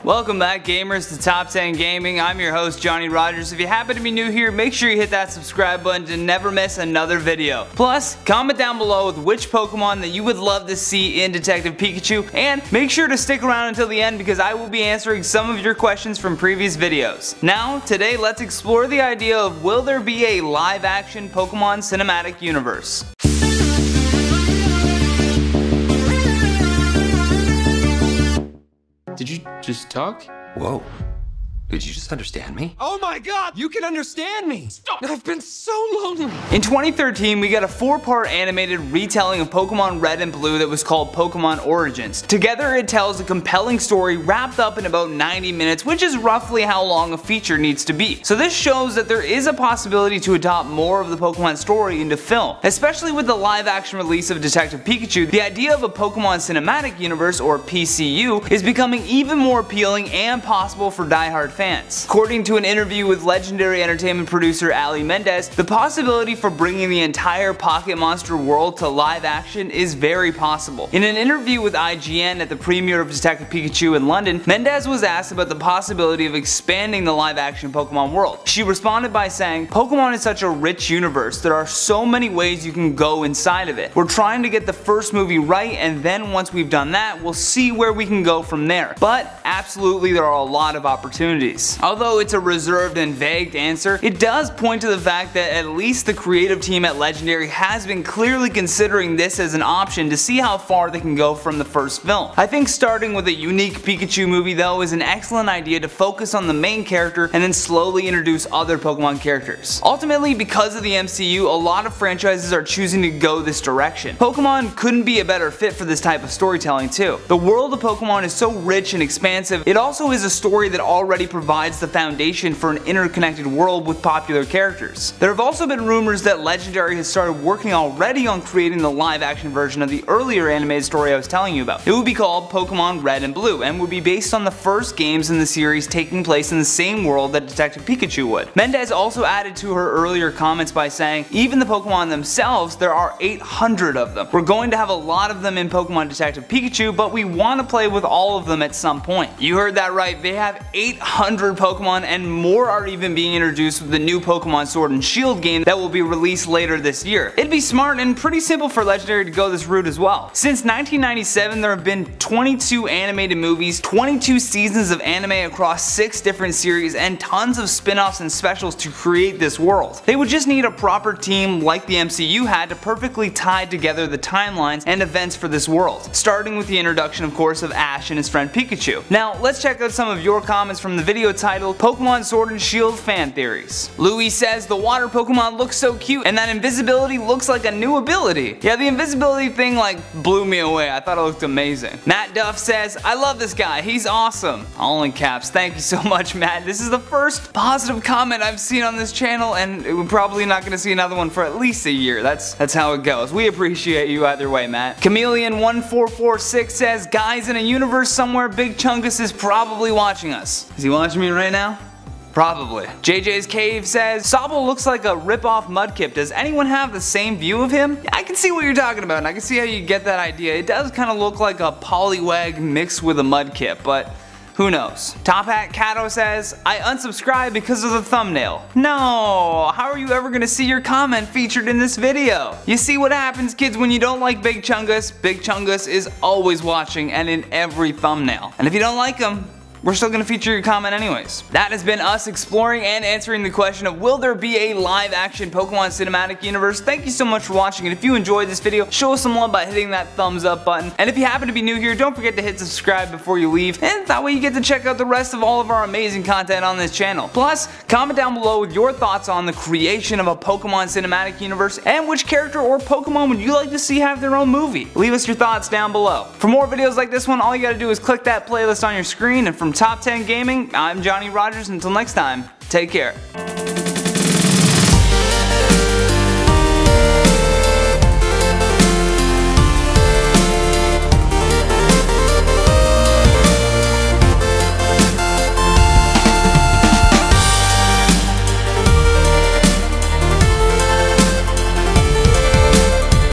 Welcome back, gamers, to Top 10 Gaming. I'm your host, Johnny Rogers. If you happen to be new here, make sure you hit that subscribe button to never miss another video. Plus, comment down below with which Pokemon that you would love to see in Detective Pikachu, and make sure to stick around until the end because I will be answering some of your questions from previous videos. Now, today let's explore the idea of will there be a live-action Pokemon cinematic universe? Did you just talk? Whoa. Did you just understand me? Oh my god, you can understand me! Stop! I've been so lonely! In 2013, we got a 4-part animated retelling of Pokemon Red and Blue that was called Pokemon Origins. Together, it tells a compelling story wrapped up in about 90 minutes, which is roughly how long a feature needs to be. So this shows that there is a possibility to adopt more of the Pokemon story into film. Especially with the live-action release of Detective Pikachu, the idea of a Pokemon Cinematic Universe, or PCU, is becoming even more appealing and possible for die-hard fans. According to an interview with legendary entertainment producer Ali Mendes, the possibility for bringing the entire Pocket Monster world to live action is very possible. In an interview with IGN at the premiere of Detective Pikachu in London, Mendes was asked about the possibility of expanding the live action Pokemon world. She responded by saying, "Pokemon is such a rich universe, there are so many ways you can go inside of it. We're trying to get the first movie right, and then once we've done that, we'll see where we can go from there. But absolutely there are a lot of opportunities." Although it's a reserved and vague answer, it does point to the fact that at least the creative team at Legendary has been clearly considering this as an option to see how far they can go from the first film. I think starting with a unique Pikachu movie though is an excellent idea to focus on the main character and then slowly introduce other Pokemon characters. Ultimately, because of the MCU, a lot of franchises are choosing to go this direction. Pokemon couldn't be a better fit for this type of storytelling too. The world of Pokemon is so rich and expansive, it also is a story that already provides the foundation for an interconnected world with popular characters. There have also been rumors that Legendary has started working already on creating the live action version of the earlier animated story I was telling you about. It would be called Pokemon Red and Blue and would be based on the first games in the series taking place in the same world that Detective Pikachu would. Mendes also added to her earlier comments by saying, even the Pokemon themselves, there are 800 of them. We're going to have a lot of them in Pokemon Detective Pikachu, but we want to play with all of them at some point. You heard that right, they have 800 Pokemon, and more are even being introduced with the new Pokemon Sword and Shield game that will be released later this year. It'd be smart and pretty simple for Legendary to go this route as well. Since 1997 there have been 22 animated movies, 22 seasons of anime across 6 different series, and tons of spin-offs and specials to create this world. They would just need a proper team like the MCU had to perfectly tie together the timelines and events for this world, starting with the introduction of course of Ash and his friend Pikachu. Now let's check out some of your comments from the video titled Pokemon Sword and Shield Fan Theories. Louis says the water Pokemon looks so cute and that invisibility looks like a new ability. Yeah, the invisibility thing like blew me away. I thought it looked amazing. Matt Duff says, I love this guy, he's awesome. All in caps. Thank you so much, Matt. This is the first positive comment I've seen on this channel, and we're probably not going to see another one for at least a year. That's how it goes. We appreciate you either way, Matt. Chameleon1446 says, guys, in a universe somewhere Big Chungus is probably watching us. Is he watching me right now? Probably. JJ's Cave says, Sobble looks like a rip-off Mudkip. Does anyone have the same view of him? Yeah, I can see what you're talking about, and I can see how you get that idea. It does kind of look like a Poliwag mixed with a Mudkip, but who knows? Top Hat Cato says, I unsubscribed because of the thumbnail. No, how are you ever gonna see your comment featured in this video? You see what happens, kids, when you don't like Big Chungus? Big Chungus is always watching and in every thumbnail. And if you don't like him, we're still going to feature your comment anyways. That has been us exploring and answering the question of will there be a live action Pokemon cinematic universe. Thank you so much for watching, and if you enjoyed this video, show us some love by hitting that thumbs up button. And if you happen to be new here, don't forget to hit subscribe before you leave, and that way you get to check out the rest of all of our amazing content on this channel. Plus, comment down below with your thoughts on the creation of a Pokemon cinematic universe and which character or Pokemon would you like to see have their own movie. Leave us your thoughts down below. For more videos like this one, all you gotta do is click that playlist on your screen, and from Top 10 Gaming, I'm Johnny Rogers. Until next time, take care.